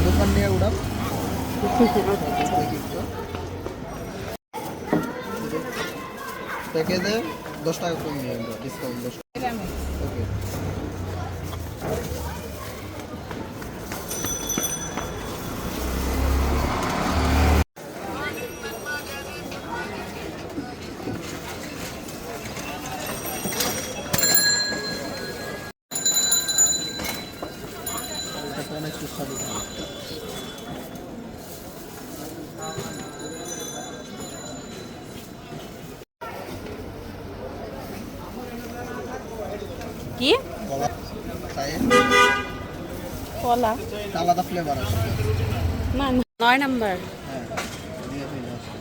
দোকান নিয়ে উড়ান প্যাকেজে 10 টাকা কম নিয়ে আমরা ডিসকাউন্ট 10 টাকা ওকে এটা অনেক সুস্বাদু কি কলা চাই কলা আলাদা ফ্লেভার আছে না 9 নাম্বার হ্যাঁ দিয়ে ফেলে আসতে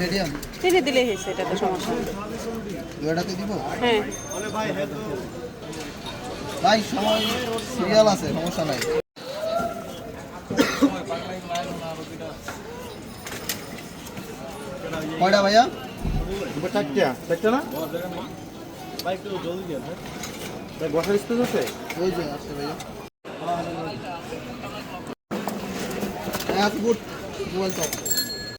মিডিয়াম টেনে দিলেই হয়েছে, এটা তো সমস্যা নেই। দুটাতে দিব হ্যাঁ ভাই সময় সিরিয়াল আছে সমস্যা নাই কয়টা ভাইয়া চারটা না ভাই একটু জলদি দেন ভাই বসার স্পেস আছে ওই যে আছে ভাইয়া হ্যাঁ গুড মোবাইল তো